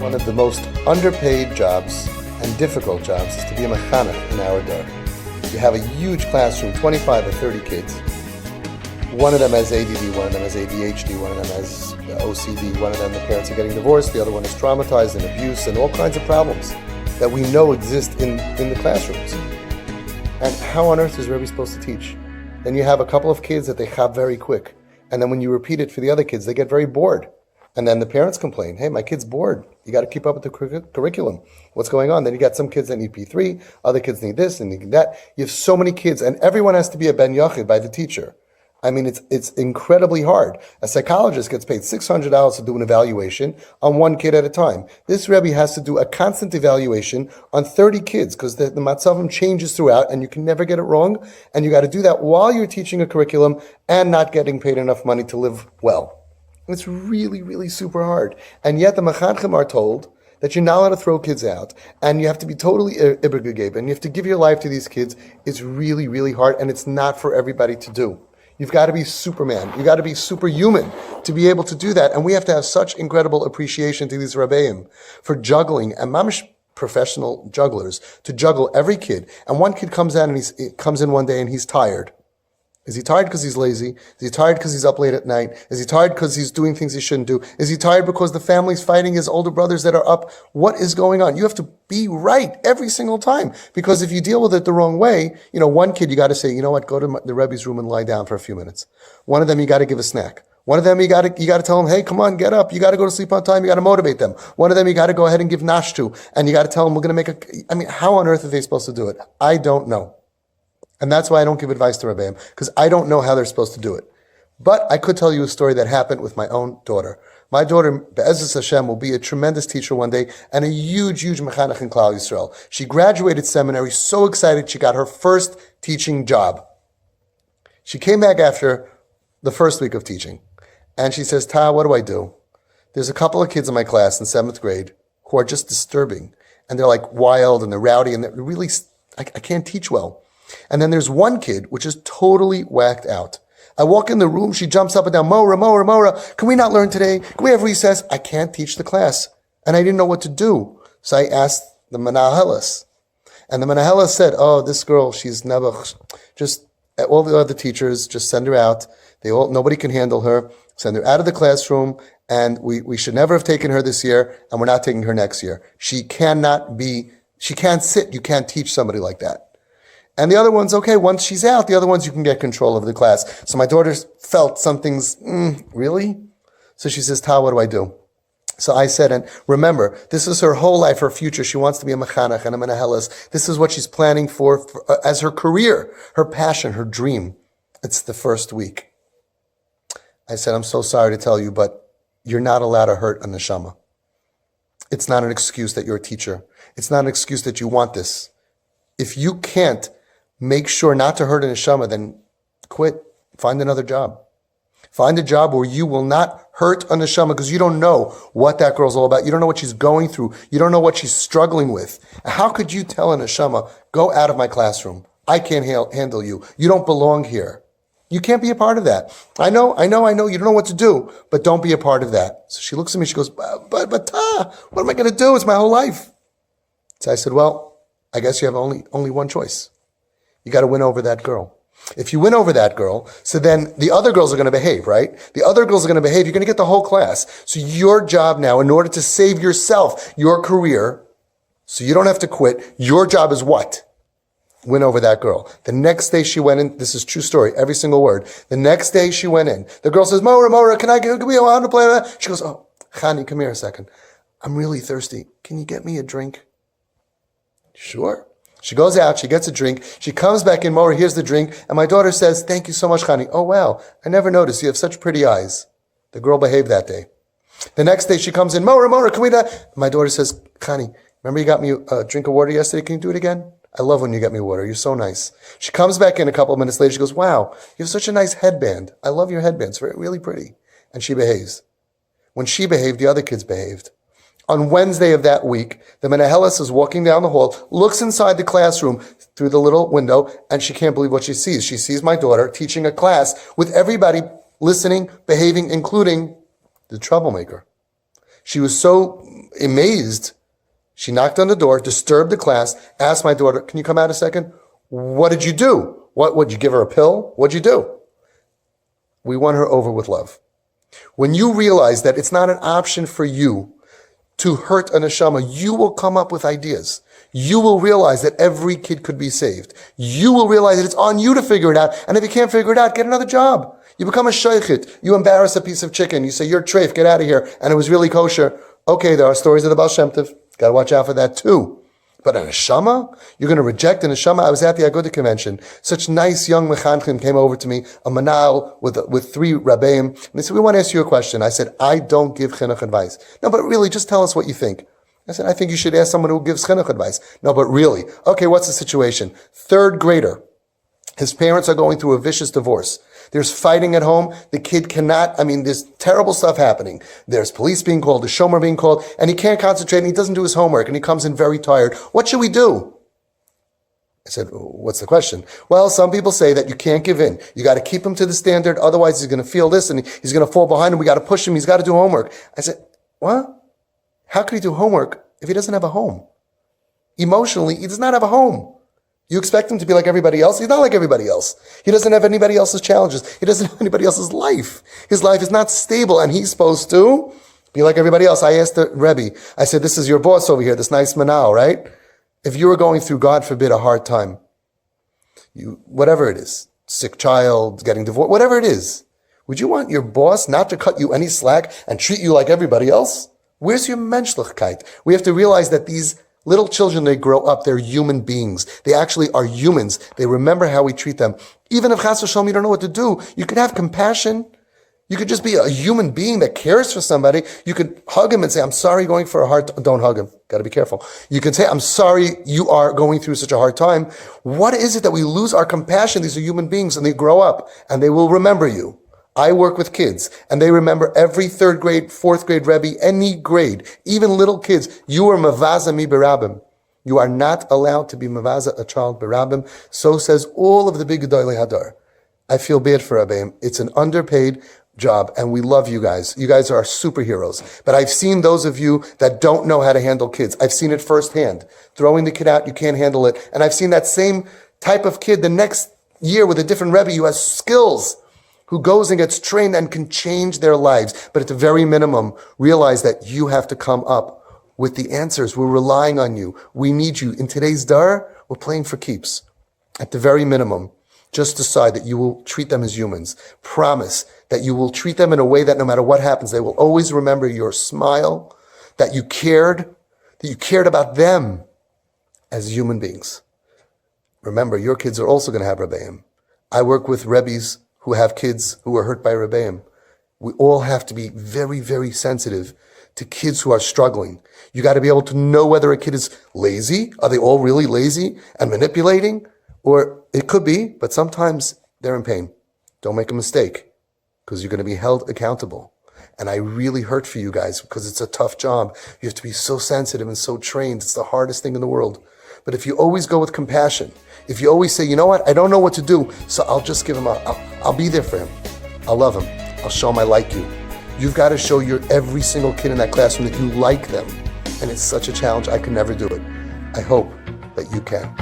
one of the most underpaid jobs and difficult jobs is to be a mechanech in our day. You have a huge classroom, 25 or 30 kids. One of them has ADD, one of them has ADHD, one of them has OCD, one of them the parents are getting divorced, the other one is traumatized and abuse and all kinds of problems that we know exist in the classrooms. And how on earth is Rebbe supposed to teach? Then you have a couple of kids that they have very quick. And then when you repeat it for the other kids, they get very bored. And then the parents complain, hey, my kid's bored. You got to keep up with the curriculum. What's going on? Then you got some kids that need P3, other kids need this and need that. You have so many kids, and everyone has to be a ben yachid by the teacher. I mean, it's incredibly hard. A psychologist gets paid $600 to do an evaluation on one kid at a time. This Rebbe has to do a constant evaluation on 30 kids because the matzavim changes throughout and you can never get it wrong. And you got to do that while you're teaching a curriculum and not getting paid enough money to live well. It's really, really super hard. And yet the mechanchim are told that you're not allowed to throw kids out and you have to be totally ibergegeben and you have to give your life to these kids. It's really, really hard and it's not for everybody to do. You've got to be Superman. You've got to be superhuman to be able to do that. And we have to have such incredible appreciation to these Rebbeim for juggling and mamish professional jugglers to juggle every kid. And one kid comes in one day and he's tired. Is he tired because he's lazy? Is he tired because he's up late at night? Is he tired because he's doing things he shouldn't do? Is he tired because the family's fighting his older brothers that are up? What is going on? You have to be right every single time. Because if you deal with it the wrong way, one kid you got to say, you know what, go to the Rebbe's room and lie down for a few minutes. One of them you got to give a snack. One of them you got to tell them, hey, come on, get up. You got to go to sleep on time. You got to motivate them. One of them you got to go ahead and give nash to. And you got to tell them we're going to how on earth are they supposed to do it? I don't know. And that's why I don't give advice to Rebbeim, because I don't know how they're supposed to do it. But I could tell you a story that happened with my own daughter. My daughter, Be'ezus Hashem, will be a tremendous teacher one day and a huge, huge mechanech in Klal Yisrael. She graduated seminary, so excited she got her first teaching job. She came back after the first week of teaching, and she says, Ta, what do I do? There's a couple of kids in my class in 7th grade who are just disturbing, and they're like wild, and they're rowdy, and they're really, I can't teach well. And then there's one kid which is totally whacked out. I walk in the room, she jumps up and down, Mora, can we not learn today? Can we have recess? I can't teach the class. And I didn't know what to do. So I asked the Menahelis. And the Menahelis said, oh, this girl, she's never, just all the other teachers, just send her out. Nobody can handle her. Send her out of the classroom. And we should never have taken her this year. And we're not taking her next year. She can't sit. You can't teach somebody like that. And the other ones, okay, once she's out, the other ones you can get control of the class. So my daughter felt something's, really? So she says, Ta, what do I do? So I said, and remember, this is her whole life, her future. She wants to be a mechanech and a menahelis. This is what she's planning for as her career, her passion, her dream. It's the first week. I said, I'm so sorry to tell you, but you're not allowed to hurt a neshama. It's not an excuse that you're a teacher. It's not an excuse that you want this. If you can't make sure not to hurt a neshama, then quit. Find another job. Find a job where you will not hurt a neshama because you don't know what that girl's all about. You don't know what she's going through. You don't know what she's struggling with. How could you tell a neshama, go out of my classroom? I can't handle you. You don't belong here. You can't be a part of that. I know. You don't know what to do, but don't be a part of that. So she looks at me, she goes, but what am I going to do? It's my whole life. So I said, well, I guess you have only one choice. You got to win over that girl. If you win over that girl, so then the other girls are going to behave, right? The other girls are going to behave. You're going to get the whole class. So your job now, in order to save yourself, your career, so you don't have to quit, your job is what? Win over that girl. The next day she went in, this is true story, every single word. The next day she went in. The girl says, Mora, can we go out to play that? She goes, oh, Chani, come here a second. I'm really thirsty. Can you get me a drink? Sure. She goes out, she gets a drink, she comes back in, Mora, here's the drink, and my daughter says, thank you so much, Chani. Oh, wow, I never noticed, you have such pretty eyes. The girl behaved that day. The next day she comes in, Mora, can we not? My daughter says, Chani, remember you got me a drink of water yesterday, can you do it again? I love when you get me water, you're so nice. She comes back in a couple of minutes later, she goes, wow, you have such a nice headband. I love your headband, it's really pretty. And she behaves. When she behaved, the other kids behaved. On Wednesday of that week, the Menahelis is walking down the hall, looks inside the classroom through the little window, and she can't believe what she sees. She sees my daughter teaching a class with everybody listening, behaving, including the troublemaker. She was so amazed, she knocked on the door, disturbed the class, asked my daughter, can you come out a second? What did you do? Would you give her a pill? What'd you do? We won her over with love. When you realize that it's not an option for you to hurt a neshama, you will come up with ideas. You will realize that every kid could be saved. You will realize that it's on you to figure it out. And if you can't figure it out, get another job. You become a shaykhit. You embarrass a piece of chicken. You say, you're treif, get out of here. And it was really kosher. Okay, there are stories of the Baal Shem Tov. Got to watch out for that too. But a neshama? You're going to reject a neshama? I was at the Agudah convention. Such nice young mechanchim came over to me, a manal with 3 rabbeim. And they said, we want to ask you a question. I said, I don't give chinuch advice. No, but really, just tell us what you think. I said, I think you should ask someone who gives chinuch advice. No, but really. Okay, what's the situation? 3rd grader. His parents are going through a vicious divorce. There's fighting at home. The kid cannot, there's terrible stuff happening. There's police being called, the shomer being called, and he can't concentrate and he doesn't do his homework and he comes in very tired. What should we do? I said, what's the question? Well, some people say that you can't give in. You got to keep him to the standard. Otherwise he's going to feel this and he's going to fall behind and we got to push him. He's got to do homework. I said, what? How could he do homework if he doesn't have a home? Emotionally, he does not have a home. You expect him to be like everybody else? He's not like everybody else. He doesn't have anybody else's challenges. He doesn't have anybody else's life. His life is not stable, and he's supposed to be like everybody else. I asked the Rebbe, I said, this is your boss over here, this nice manal, right? If you were going through, God forbid, a hard time, whatever it is, sick child, getting divorced, whatever it is, would you want your boss not to cut you any slack and treat you like everybody else? Where's your menschlichkeit? We have to realize that these little children, they grow up, they're human beings. They actually are humans. They remember how we treat them. Even if chas v'shalom you don't know what to do, you could have compassion. You could just be a human being that cares for somebody. You could hug him and say, I'm sorry going for a hard time. Don't hug him. Got to be careful. You can say, I'm sorry you are going through such a hard time. What is it that we lose our compassion? These are human beings and they grow up and they will remember you. I work with kids, and they remember every 3rd grade, 4th grade Rebbe, any grade, even little kids. You are mavaza mi berabim. You are not allowed to be mavaza a child berabim. So says all of the big gedolei hadar. I feel bad for Rebbeim. It's an underpaid job, and we love you guys. You guys are superheroes. But I've seen those of you that don't know how to handle kids. I've seen it firsthand. Throwing the kid out, you can't handle it. And I've seen that same type of kid the next year with a different Rebbe who has skills, who goes and gets trained and can change their lives. But at the very minimum, realize that you have to come up with the answers. We're relying on you. We need you. In today's dar, we're playing for keeps. At the very minimum, just decide that you will treat them as humans. Promise that you will treat them in a way that no matter what happens, they will always remember your smile, that you cared about them as human beings. Remember, your kids are also going to have Rebbeim. I work with Rebbes who have kids who are hurt by Rebbeim. We all have to be very, very sensitive to kids who are struggling. You got to be able to know whether a kid is lazy. Are they all really lazy and manipulating? Or it could be, but sometimes they're in pain. Don't make a mistake, because you're going to be held accountable. And I really hurt for you guys because it's a tough job. You have to be so sensitive and so trained. It's the hardest thing in the world. But if you always go with compassion, if you always say, you know what, I don't know what to do, so I'll just give him I'll be there for him. I'll love him. I'll show him I like you. You've got to show every single kid in that classroom that you like them. And it's such a challenge. I could never do it. I hope that you can.